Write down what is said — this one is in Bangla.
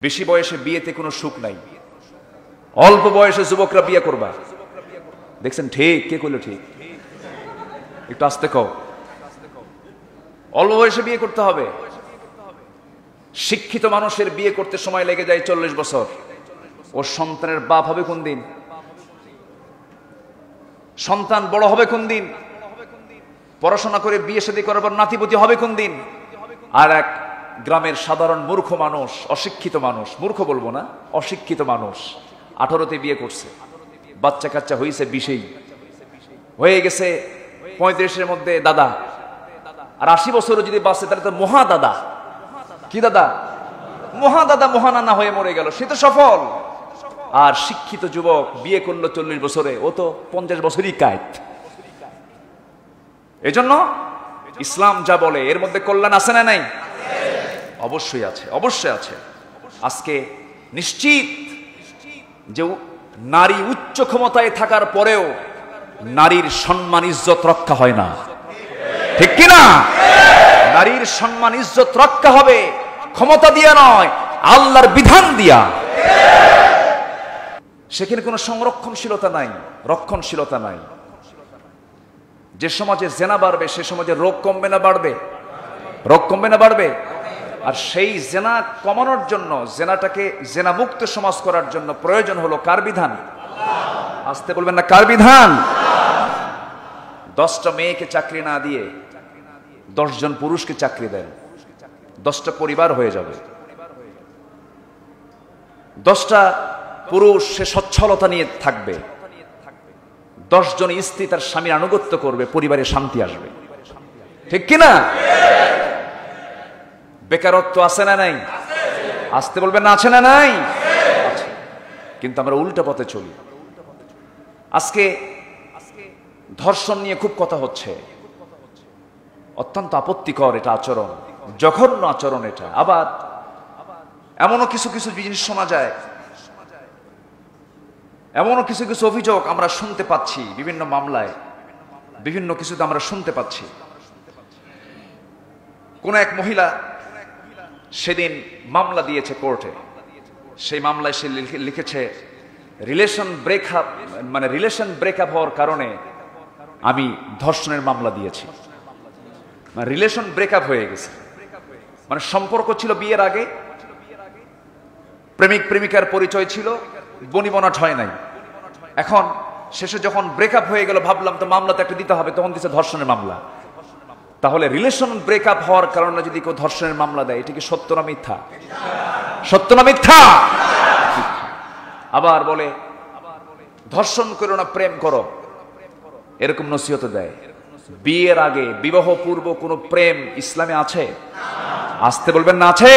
বেশি বয়সে বিয়েতে কোনো সুখ নাই, অল্প বয়সে যুবকরা বিয়ে করবা। দেখছেন ঠিক? কে কইলো ঠিক? একটু আস্তে কও। অল্প বয়সে বিয়ে করতে হবে। শিক্ষিত মানুষের বিয়ে করতে সময় লেগে যায় 40 বছর। ওর সন্তানের বাপ হবে কোন দিন? সন্তান বড় হবে কোন দিন? পড়াশোনা করে বিয়ে শাদী করার পর নাতিপুতি হবে কোন দিন? আর এক গ্রামের সাধারণ মূর্খ মানুষ, অশিক্ষিত মানুষ, মূর্খ বলবো না, অশিক্ষিত মানুষ 18তে বিয়ে করছে, বাচ্চা কাচ্চা হয়েছে 20-এই, হয়ে গেছে 35-এর মধ্যে দাদা, আর 80 বছরও যদি বাঁচে তাহলে তো মহা দাদা। কি দাদা? মহা দাদা, মহানানা হয়ে মরে গেল, সে তো সফল। আর শিক্ষিত যুবক বিয়ে করলো 40 বছরে, ও তো 50 বছরই কায়েত। এজন্য ইসলাম যা বলে এর মধ্যে কল্যাণ আছে না নাই? অবশ্যই আছে, অবশ্যই আছে। আজকে নিশ্চিত যে নারী উচ্চ ক্ষমতায় থাকার পরেও নারীর সম্মান ইজ্জত রক্ষা হয় না, ঠিক কিনা? নারীর সম্মান ইজ্জত রক্ষা হবে ক্ষমতা দিয়া নয়, আল্লাহর বিধান দিয়া। সেখানে কোনো সংরক্ষণশীলতা নাই, রক্ষণশীলতা নাই। যে সমাজে জেনা বাড়বে সে সমাজে রোগ কমবে না বাড়বে? রোগ কমবে না বাড়বে? আর সেই জেনা কমানোর জন্য, জেনাটাকে জেনামুক্ত সমাজ করার জন্য প্রয়োজন হলো কার বিধান? আসতে বলবেন না, কার বিধান? 10টা মেয়েকে চাকরি না দিয়ে 10 জন পুরুষকে চাকরি দেন, 10টা পরিবার হয়ে যাবে। 10টা পুরুষ সে সচ্ছলতা নিয়ে থাকবে, 10 জন স্ত্রী তার স্বামীর আনুগত্য করবে, পরিবারে শান্তি আসবে, ঠিক কিনা? বেকারত্ব আছে না নাই? আসতে বলবেন না, আছে না নাই? আছে। কিন্তু আমরা উল্টা পথে চলি। আজকে ধর্ষণ নিয়ে খুব কথা হচ্ছে, অত্যন্ত আপত্তিকর এটা আচরণ, জঘন্য আচরণ এটা। আবার এমনও কিছু কিছু জিনিস শোনা যায়, এমনও কিছু কিছু অভিযোগ আমরা শুনতে পাচ্ছি, বিভিন্ন মামলায় বিভিন্ন কিছুতে আমরা শুনতে পাচ্ছি। কোন এক মহিলা সেদিন মামলা দিয়েছে কোর্টে, সেই মামলায় সে লিখেছে রিলেশন ব্রেকআপ, মানে রিলেশন ব্রেকআপ হওয়ার কারণে আমি ধর্ষণের মামলা দিয়েছি। মানে রিলেশন ব্রেকআপ হয়ে গেছে, মানে সম্পর্ক ছিল বিয়ের আগে, প্রেমিক প্রেমিকার পরিচয় ছিল, বনিবনাট হয় নাই। এখন শেষে যখন ব্রেকআপ হয়ে গেল, ভাবলাম তো মামলা তো একটা দিতে হবে, তখন দিচ্ছে ধর্ষণের মামলা। তাহলে রিলেশন ব্রেকআপ হওয়ার কারণে যদি কেউ ধর্ষণের মামলা দেয়, এটা কি সত্য না মিথ্যা? সত্য না মিথ্যা? আবার বলে ধর্ষণ করো না, প্রেম করো, এরকম নসিহত দেয়। বিয়ের আগে, বিবাহ পূর্ব কোনো প্রেম ইসলামে আছে? আসতে বলবেন না, আছে?